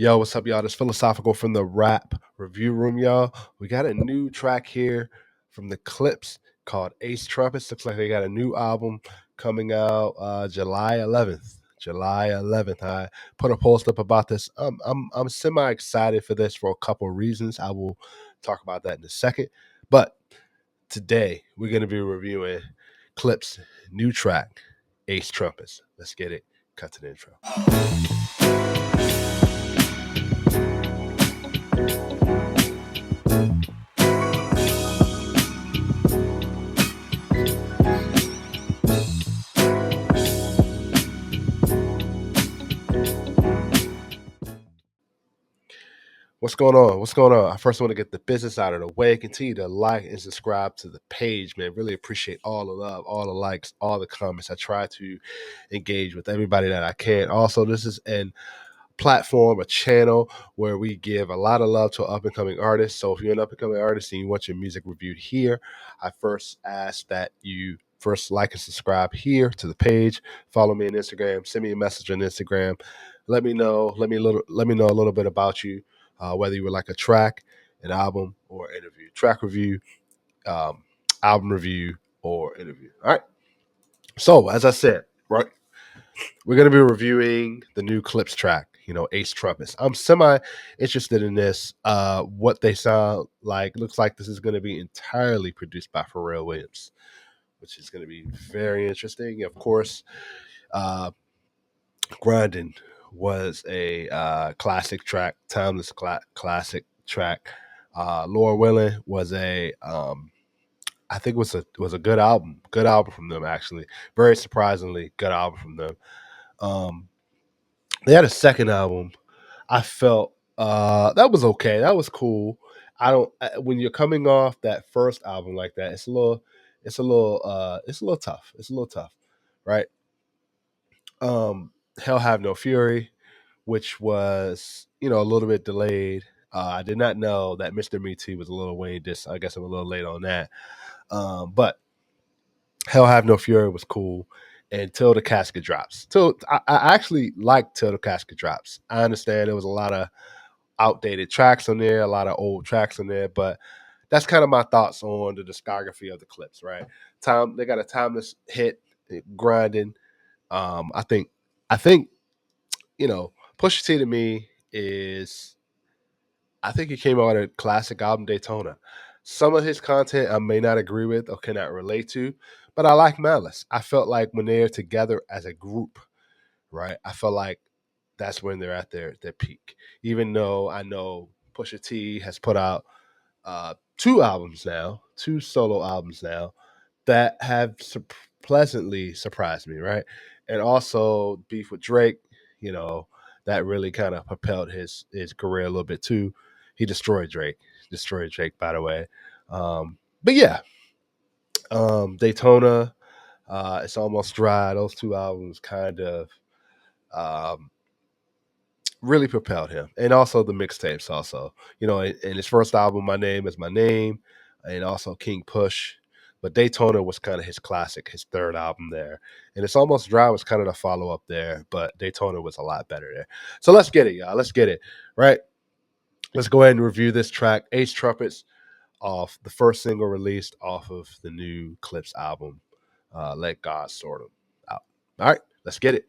Yo, what's up, y'all? This philosophical from the rap review room, y'all. We got a new track here from the Clipse called Ace Trumpets. Looks like they got a new album coming out July 11th. July 11th. I put a post up about this. I'm semi excited for this for a couple of reasons. I will talk about that in a second. But today we're going to be reviewing Clipse new track, Ace Trumpets. Let's get it. Cut to the intro. What's going on? What's going on? I first want to get the business out of the way. Continue to like and subscribe to the page, man. Really appreciate all the love, all the likes, all the comments. I try to engage with everybody that I can. Also, this is an platform, a channel where we give a lot of love to up and coming artists. So if you're an up and coming artist and you want your music reviewed here, I first ask that you first like and subscribe here to the page. Follow me on Instagram. Send me a message on Instagram. Let me know. Let me know a little bit about you. Whether you would like a track, an album, or interview. Track review, um, album review, or interview. All right. So as I said, right, we're going to be reviewing the new Clipse track, Ace Trumpets. I'm semi interested in this. What they sound like. Looks like this is going to be entirely produced by Pharrell Williams, which is going to be very interesting. Of course, uh, Grinding was a classic track, timeless classic track. Laura Willing was I think it was a good album from them actually. Very surprisingly good album from them. Um, they had a second album. I felt that was okay. That was cool. I don't when you're coming off that first album like that, it's a little tough. It's a little tough, right? Hell Have No Fury, which was a little bit delayed. I did not know that Mr. Me Too was a little Wayne diss. I guess I'm a little late on that. But Hell Have No Fury was cool. And Till the Casket Drops. I actually like Till the Casket Drops. I understand there was a lot of outdated tracks on there, a lot of old tracks on there, but that's kind of my thoughts on the discography of the Clipse, right? They got a timeless hit, grinding. I think I think, Pusha T to me is I think he came out with a classic album, Daytona. Some of his content I may not agree with or cannot relate to, but I like Malice. I felt like when they're together as a group, right? I felt like that's when they're at their peak. Even though I know Pusha T has put out two albums now, two solo albums now that have pleasantly surprised me, right? And also beef with Drake, you know, that really kind of propelled his career a little bit too. He destroyed Drake, by the way. But yeah, Daytona, It's Almost Dry. Those two albums kind of um, really propelled him, and also the mixtapes. Also, in his first album, My Name Is My Name, and also King Push. But Daytona was kind of his classic, his third album there, and It's Almost Dry was kind of the follow up there. But Daytona was a lot better there. So let's get it, y'all. Let's get it right. Let's go ahead and review this track, Ace Trumpets, off the first single released off of the new Clipse album, Let God Sort 'Em Out. All right, let's get it.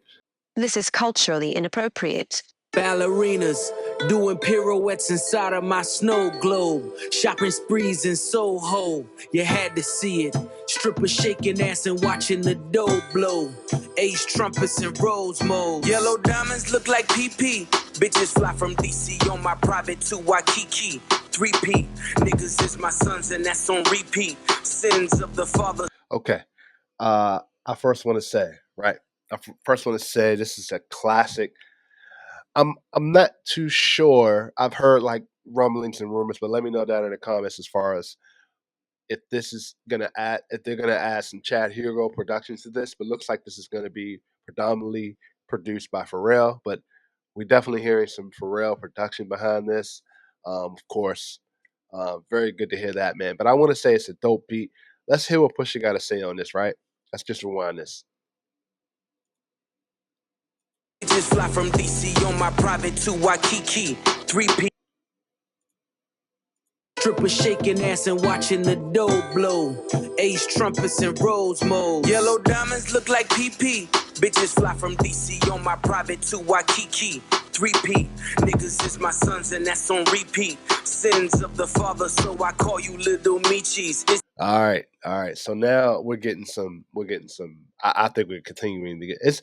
This is culturally inappropriate. Ballerinas doing pirouettes inside of my snow globe. Shopping sprees in Soho, you had to see it. Strippers shaking ass and watching the dough blow. Ace trumpets in rose mode. Yellow diamonds look like PP. Bitches fly from DC on my private to Waikiki. 3P. Niggas is my sons and that's on repeat. Sins of the father. Okay. I first want to say, right? First want to say this is a classic. I'm not too sure. I've heard like rumblings and rumors, but let me know down in the comments as far as if they're gonna add some Chad Hugo productions to this. But looks like this is gonna be predominantly produced by Pharrell. But we definitely hearing some Pharrell production behind this. Of course, very good to hear that, man. But I want to say it's a dope beat. Let's hear what Pusha got to say on this, right? Let's just rewind this. Just fly from DC on my private to Waikiki. 3P. Strippers shaking ass and watching the dough blow. Ace trumpets and rose modes. Yellow diamonds look like PP. Bitches fly from DC on my private to Waikiki. 3P. Niggas is my sons and that's on repeat. Sins of the father, so I call you little Michis. All right. So now we're getting some. I think we're continuing to get. It's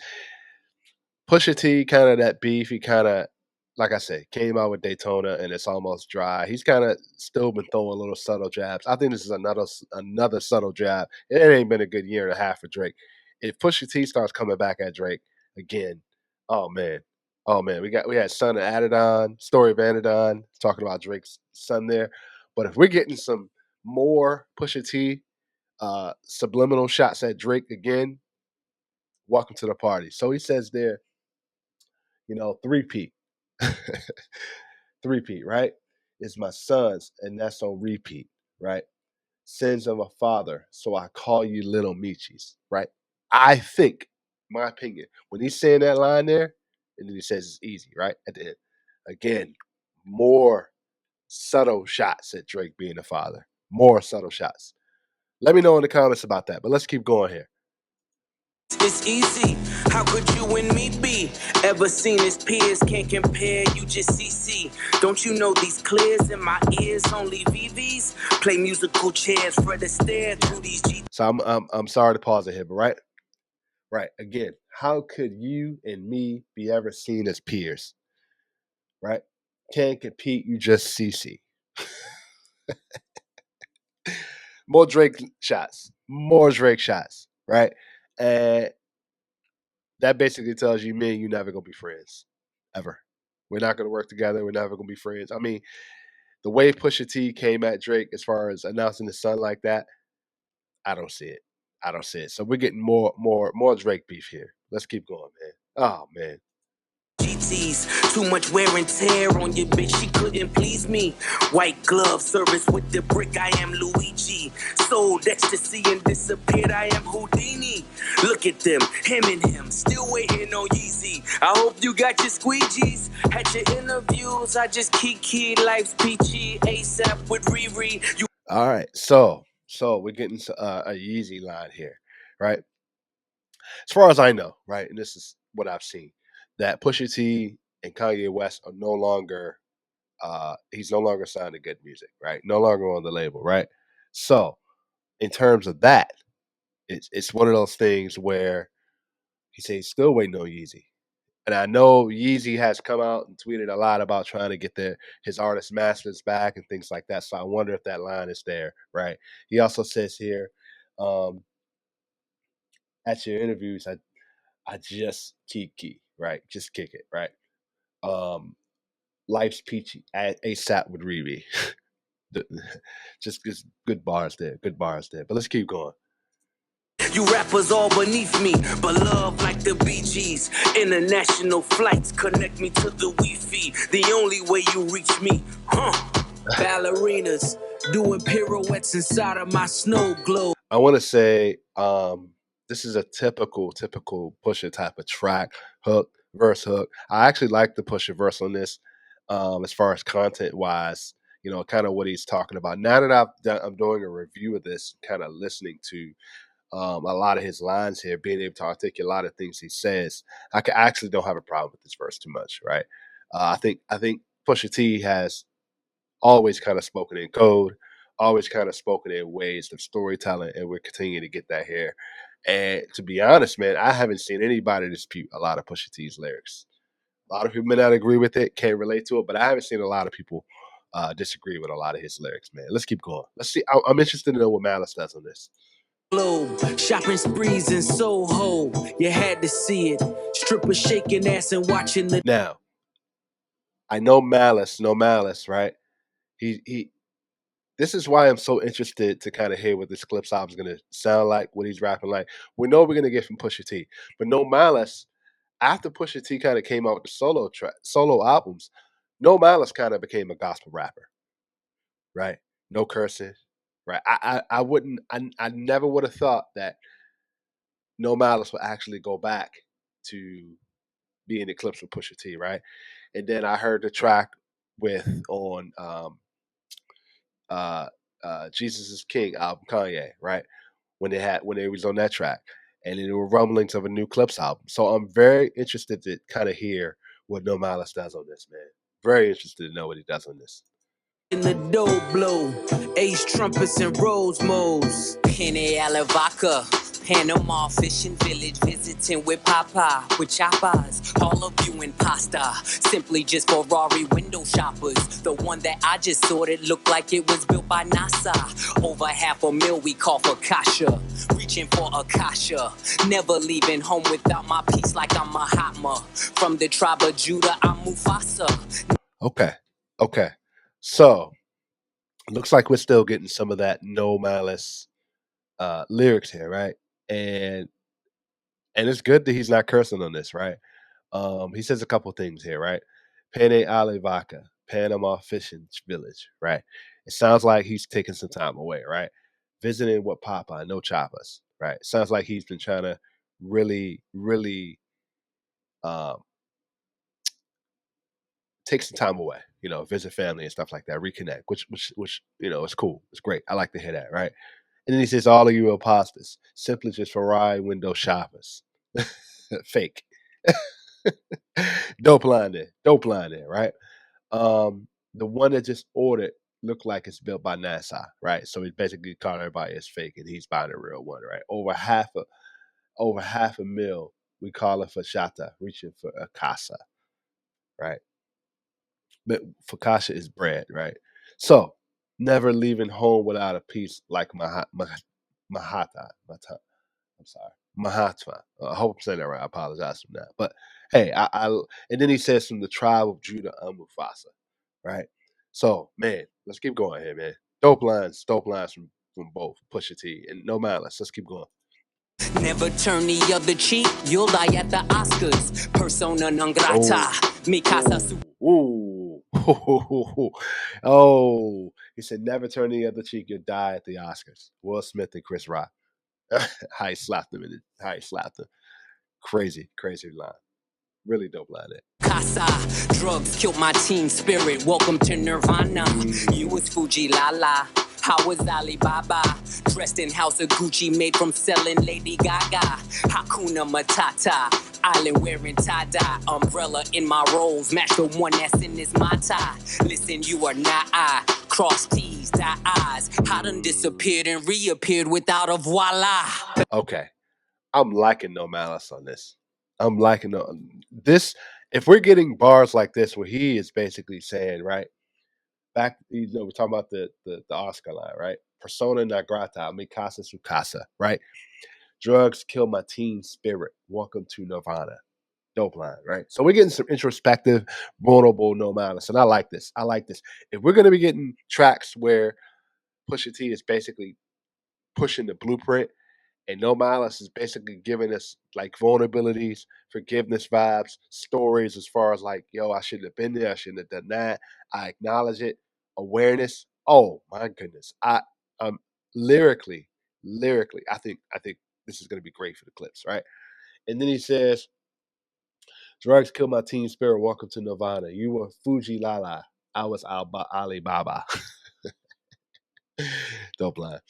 Pusha T, kind of that beef. He kind of, like I said, came out with Daytona, and it's almost dry. He's kind of still been throwing little subtle jabs. I think this is another subtle jab. It ain't been a good year and a half for Drake. If Pusha T starts coming back at Drake again, oh man, we had Son of Adidon, Story of Adidon, talking about Drake's son there. But if we're getting some more Pusha T subliminal shots at Drake again, welcome to the party. So he says there, three-peat. Three-peat, right? Is my sons, and that's on repeat, right? Sins of a father, so I call you little Michis, right? I think, my opinion, when he's saying that line there, and then he says it's easy, right? At the end. Again, more subtle shots at Drake being a father. More subtle shots. Let me know in the comments about that, but let's keep going here. It's easy. How could you and me be? Ever seen his peers? Can't compare. You just CC. Don't you know these clears in my ears? Only VVs play musical chairs for the stare through these G. So I'm sorry to pause it here, but right again. How could you and me be ever seen as peers? Right? Can't compete. You just CC. More Drake shots. More Drake shots. Right? And that basically tells you me and you never gonna be friends. Ever. We're not gonna work together. We're never gonna be friends. I mean, the way Pusha T came at Drake as far as announcing his son like that, I don't see it. I don't see it. So we're getting more Drake beef here. Let's keep going, man. Oh man. GTs, too much wear and tear on your bitch, she couldn't please me. White glove service with the brick, I am Luigi. Sold ecstasy and disappeared, I am Houdini. Look at them, him and him, still waiting on Yeezy. I hope you got your squeegees. Had your interviews, I just key life's peachy. ASAP with Riri. All right. So we're getting a Yeezy line here, right? As far as I know, right, and this is what I've seen, that Pusha T and Kanye West are no longer he's no longer signed to Good Music, right? No longer on the label, right? So in terms of that, it's one of those things where he says he's still waiting on Yeezy. And I know Yeezy has come out and tweeted a lot about trying to get his artist masters back and things like that. So I wonder if that line is there, right? He also says here, um, at your interviews, I just key, right? Just kick it, right? Um, Life's peachy. ASAP with Riri. Just good bars there. Good bars there. But let's keep going. You rappers all beneath me, but love like the Bee Gees. International flights connect me to the Wi-Fi. The only way you reach me, Ballerinas doing pirouettes inside of my snow globe. I want to say this is a typical Pusha type of track, hook, verse, hook. I actually like the Pusha verse on this, as far as content wise. Kind of what he's talking about. Now that I'm doing a review of this, kind of listening to a lot of his lines here, being able to articulate a lot of things he says, actually don't have a problem with this verse too much, right? I think Pusha T has always kind of spoken in code, always kind of spoken in ways of storytelling, and we're continuing to get that here. And to be honest, man, I haven't seen anybody dispute a lot of Pusha T's lyrics. A lot of people may not agree with it, can't relate to it, but I haven't seen a lot of people disagree with a lot of his lyrics, man. Let's keep going. Let's see. I'm interested to know what Malice does on this. Globe, shopping sprees in Soho. You had to see it. Strippers shaking ass and watching the. Now, I know Malice, right? He This is why I'm so interested to kind of hear what this Clipse album is going to sound like, what he's rapping like. We know we're going to get from Pusha T, but No Malice, after Pusha T kind of came out with the solo albums, No Malice kind of became a gospel rapper, right? No cursing, right? I wouldn't, I never would have thought that No Malice would actually go back to being eclipsed with Pusha T, right? And then I heard the track with on uh Jesus is King album, Kanye, right? When they was on that track. And there were rumblings of a new Clipse album. So I'm very interested to kind of hear what No Malice does on this, man. Very interested to know what he does on this. In the dough blow, ace trumpets and rose modes. Penny Alavaca, Panama fishing village, visiting with Papa, with choppers. All of you in pasta, simply just Ferrari window shoppers. The one that I just sorted looked like it was built by NASA. Over $500,000 we call for Kasha, reaching for Akasha. Never leaving home without my piece like I'm Mahatma. From the tribe of Judah, I'm Mufasa. Okay. Okay. So looks like we're still getting some of that No Malice lyrics here, right? And it's good that he's not cursing on this, right? He says a couple things here, right? Pene Ale Vaca, Panama Fishing Village, right? It sounds like he's taking some time away, right? Visiting with Papa, no choppers, right? Sounds like he's been trying to really, really um, take some time away, visit family and stuff like that, reconnect, which is cool. It's great. I like to hear that, right? And then he says, all of you imposters, simply just Ferrari window shoppers. Fake. Dope line there, right? The one that just ordered looked like it's built by NASA, right? So he basically called everybody as fake, and he's buying a real one, right? Over half a mil, we call it for Shata, reaching for a casa, right? But for kasha is bread, right? So never leaving home without a piece like Mahata. I'm sorry, Mahatma. I hope I'm saying that right. I apologize for that. But hey, and then he says from the tribe of Judah, Mufasa, right? So man, let's keep going here, man. Dope lines from both Pusha T and No Malice. Let's keep going. Never turn the other cheek, you'll die at the Oscars. Persona non grata, mi casa su. Ooh. Oh, he said, never turn the other cheek, you'll die at the Oscars. Will Smith and Chris Rock. How he slapped him how he slapped him. Crazy, crazy line. Really dope line there. Casa, drugs killed my team spirit. Welcome to Nirvana. You was Fuji Lala. How was Alibaba? Dressed in house of Gucci, made from selling Lady Gaga. Hakuna Matata. Island wearing tie-dye. Umbrella in my rolls. Match the one that's in this my tie. Listen, you are not I. Cross T's, dot I's. I done disappeared and reappeared without a voila. Okay. I'm liking No Malice on this. I'm liking this. If we're getting bars like this where he is basically saying, right, back, we're talking about the Oscar line, right? Persona non grata, mi casa su casa, right? Drugs kill my teen spirit. Welcome to Nirvana. Dope line, right? So we're getting some introspective, vulnerable No Malice, and I like this. I like this. If we're gonna be getting tracks where Pusha T is basically pushing the blueprint, and No Malice is basically giving us like vulnerabilities, forgiveness vibes, stories as far as like, yo, I shouldn't have been there, I shouldn't have done that. I acknowledge it. Awareness. Oh my goodness. Lyrically, I think this is gonna be great for the Clipse, right? And then he says, drugs kill my teen spirit, welcome to Nirvana. You were Fuji Lala. I was Alibaba. Dope line.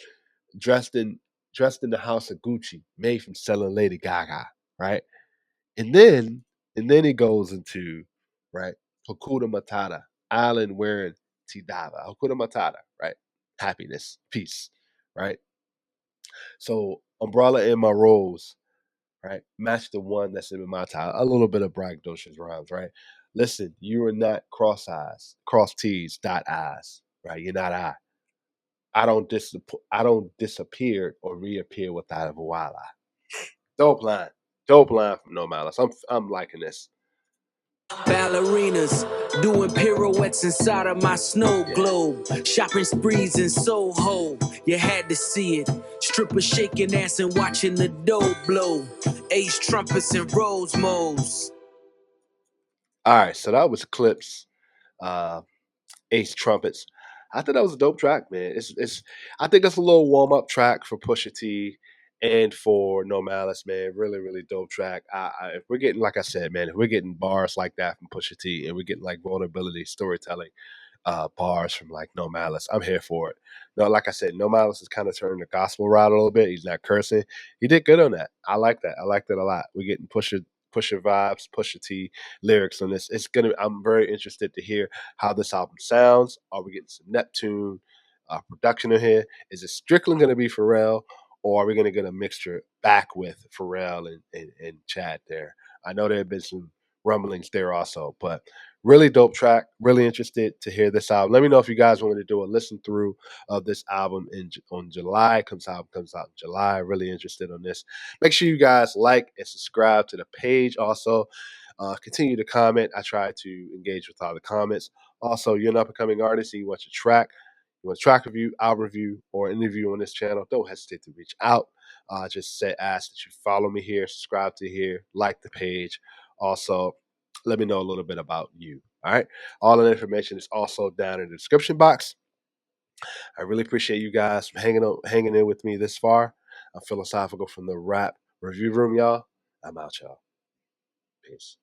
Dressed in dressed in the house of Gucci, made from selling Lady Gaga, right? And then he goes into right Hakuna Matata, island wearing Tidava. Hakuna Matata, right? Happiness, peace, right? So umbrella in my rose, right? Match the one that's in my tie. A little bit of braggadocious rhymes, right? Listen, you are not cross eyes, cross T's, dot I's, right? You're not I. I don't disappear or reappear without a voila. Dope line. Dope line from No Malice. I'm liking this. Ballerinas doing pirouettes inside of my snow globe. Shopping sprees in Soho, you had to see it. Strippers shaking ass and watching the dough blow. Ace trumpets and rose modes. All right, so that was Clipse, uh, Ace Trumpets. I thought that was a dope track, man. It's I think it's a little warm up track for Pusha T, And for No Malice, man, really, really dope track. If we're getting, like I said, man, if we're getting bars like that from Pusha T, and we're getting like vulnerability storytelling bars from like No Malice, I'm here for it. No, like I said, No Malice is kind of turning the gospel route a little bit. He's not cursing. He did good on that. I like that. I like that a lot. We're getting Pusha vibes, Pusha T lyrics on this. I'm very interested to hear how this album sounds. Are we getting some Neptune production in here? Is it strictly going to be Pharrell? Or are we going to get a mixture back with Pharrell and Chad there? I know there have been some rumblings there also, but really dope track. Really interested to hear this album. Let me know if you guys want me to do a listen through of this album on July. Comes out in July. Really interested on this. Make sure you guys like and subscribe to the page. Also, continue to comment. I try to engage with all the comments. Also, you're an up and coming artist and you want your track. You want a track review, album review, or interview on this channel, don't hesitate to reach out. Just ask that you follow me here, subscribe to here, like the page. Also, let me know a little bit about you. All right. All the information is also down in the description box. I really appreciate you guys hanging in with me this far. I'm philosophical from the rap review room, y'all. I'm out, y'all. Peace.